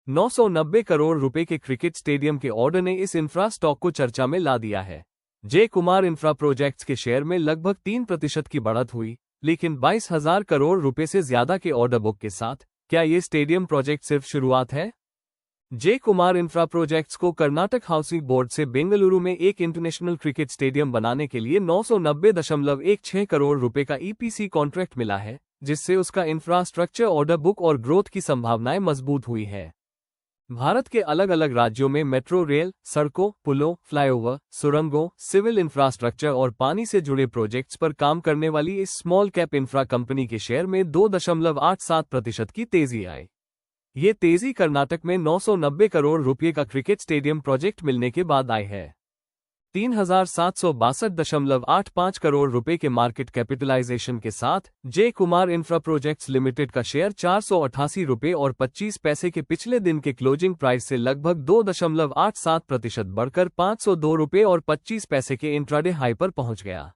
990 करोड़ रुपए के cricket stadium के ऑर्डर ने इस इंफ्रा स्टॉक को चर्चा में ला दिया है। जय कुमार इंफ्रा प्रोजेक्ट्स के शेयर में लगभग 3% की बढ़त हुई, लेकिन 22,000 करोड़ रुपए से ज्यादा के ऑर्डर बुक के साथ क्या ये स्टेडियम प्रोजेक्ट सिर्फ शुरुआत है? जय कुमार इंफ्रा प्रोजेक्ट्स को कर्नाटक हाउसिंग बोर्ड से बेंगलुरु में एक इंटरनेशनल क्रिकेट स्टेडियम बनाने के लिए 990.16 करोड़ रुपए का ईपीसी कॉन्ट्रैक्ट मिला है, जिससे उसका इंफ्रास्ट्रक्चर ऑर्डर बुक और ग्रोथ की संभावनाएं मजबूत हुई है। भारत के अलग अलग राज्यों में मेट्रो रेल, सड़कों, पुलों, फ्लाईओवर, सुरंगों, सिविल इंफ्रास्ट्रक्चर और पानी से जुड़े प्रोजेक्ट्स पर काम करने वाली इस स्मॉल कैप इंफ्रा कंपनी के शेयर में 2.87% की तेजी आई। ये तेजी कर्नाटक में 990 करोड़ रुपए का क्रिकेट स्टेडियम प्रोजेक्ट मिलने के बाद आई है। 3,762.85 करोड़ रुपए के मार्केट कैपिटलाइजेशन के साथ जय कुमार इंफ्रा प्रोजेक्ट्स लिमिटेड का शेयर 488 रुपए और 25 पैसे के पिछले दिन के क्लोजिंग प्राइस से लगभग 2.87% बढ़कर 502 रुपए और 25 पैसे के इंट्राडे हाई पर पहुंच गया।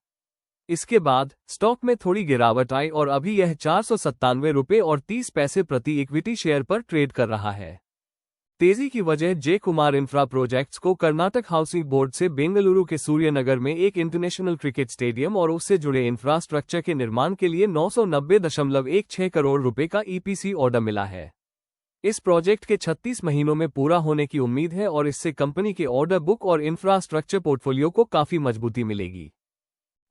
इसके बाद स्टॉक में थोड़ी गिरावट आई और अभी यह 497 रुपए और 30 पैसे प्रति इक्विटी शेयर पर ट्रेड कर रहा है। तेजी की वजह जय कुमार इंफ्रा प्रोजेक्ट्स को कर्नाटक हाउसिंग बोर्ड से बेंगलुरु के सूर्यनगर में एक इंटरनेशनल क्रिकेट स्टेडियम और उससे जुड़े इंफ्रास्ट्रक्चर के निर्माण के लिए 990.16 करोड़ रुपए का ईपीसी ऑर्डर मिला है। इस प्रोजेक्ट के 36 महीनों में पूरा होने की उम्मीद है और इससे कंपनी के ऑर्डर बुक और इंफ्रास्ट्रक्चर पोर्टफोलियो को काफी मजबूती मिलेगी।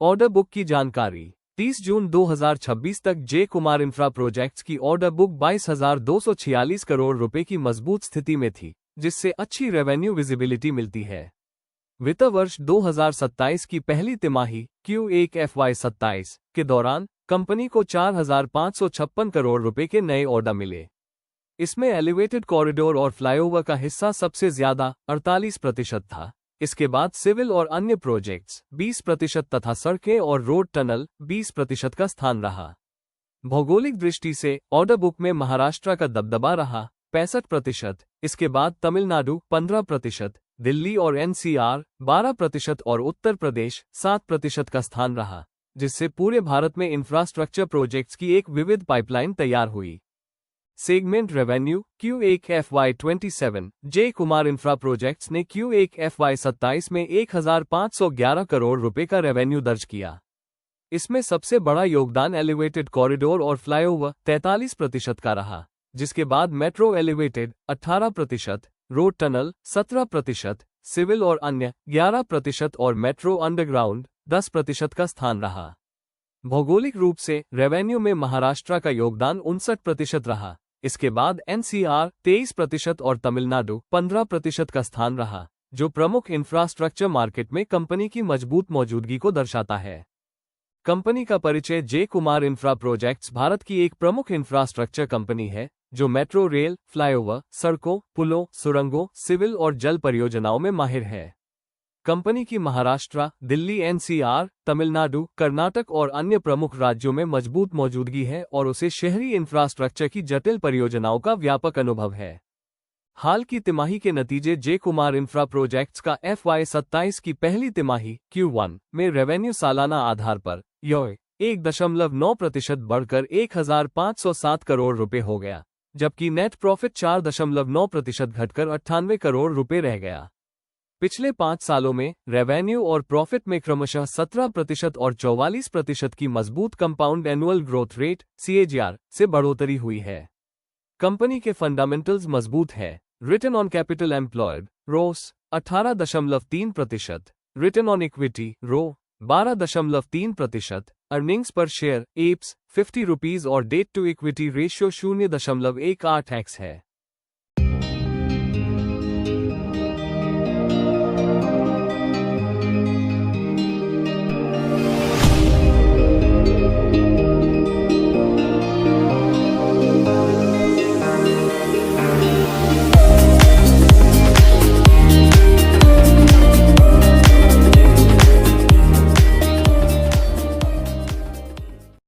ऑर्डर बुक की जानकारी। 30 जून 2026 तक जय कुमार इंफ्रा प्रोजेक्ट्स की ऑर्डर बुक 22,246 करोड़ रुपए की मजबूत स्थिति में थी, जिससे अच्छी रेवेन्यू विजिबिलिटी मिलती है। वित्त वर्ष 2027 की पहली तिमाही Q1 FY27 के दौरान कंपनी को 4,556 करोड़ रुपए के नए ऑर्डर मिले। इसमें एलिवेटेड कॉरिडोर और फ्लाईओवर का हिस्सा सबसे ज्यादा 48% था। इसके बाद सिविल और अन्य प्रोजेक्ट्स 20% तथा सड़कें और रोड टनल 20% का स्थान रहा। भौगोलिक दृष्टि से ऑर्डर बुक में महाराष्ट्र का दबदबा रहा 65%, इसके बाद तमिलनाडु 15%, दिल्ली और NCR 12% और उत्तर प्रदेश 7% का स्थान रहा, जिससे पूरे भारत में इंफ्रास्ट्रक्चर प्रोजेक्ट्स की एक विविध पाइपलाइन तैयार हुई। सेगमेंट रेवेन्यू Q1 FY27 जय कुमार इंफ्रा प्रोजेक्ट्स ने Q1 FY27 में 1,511 करोड़ रुपए का रेवेन्यू दर्ज किया। इसमें सबसे बड़ा योगदान एलिवेटेड कॉरिडोर और फ्लाईओवर 43% का रहा, जिसके बाद metro elevated 18%, road tunnel 17%, civil और अन्य 11% और मेट्रो अंडरग्राउंड 10% का स्थान रहा। भौगोलिक रूप से रेवेन्यू में महाराष्ट्र का योगदान 59% रहा। इसके बाद NCR 23% और तमिलनाडु 15% का स्थान रहा, जो प्रमुख इंफ्रास्ट्रक्चर मार्केट में कंपनी की मजबूत मौजूदगी को दर्शाता है। कंपनी का परिचय जय कुमार इंफ्रा प्रोजेक्ट्स भारत की एक प्रमुख इंफ्रास्ट्रक्चर कंपनी है, जो मेट्रो रेल, फ्लाईओवर, सड़कों, पुलों, सुरंगों, सिविल और जल परियोजनाओं में माहिर है। कंपनी की महाराष्ट्र, दिल्ली, NCR, तमिलनाडु, कर्नाटक और अन्य प्रमुख राज्यों में मजबूत मौजूदगी है और उसे शहरी इंफ्रास्ट्रक्चर की जटिल परियोजनाओं का व्यापक अनुभव है। हाल की तिमाही के नतीजे जय कुमार इंफ्रा प्रोजेक्ट्स का FY27 की पहली तिमाही Q1 में रेवेन्यू सालाना आधार पर 1.9% बढ़कर 1,507 करोड़ रुपए हो गया, जबकि नेट प्रॉफिट 4.9% घटकर 98 करोड़ रुपए रह गया। पिछले 5 सालों में रेवेन्यू और प्रॉफिट में क्रमशः 17% और 44% की मजबूत compound annual growth rate CAGR से बढ़ोतरी हुई है। कंपनी के फंडामेंटल्स मजबूत है। Return on capital employed ROCE 18.3%, return on equity ROE 12.3%, earnings per share EPS 50 rupees और debt to equity ratio 0.18x है।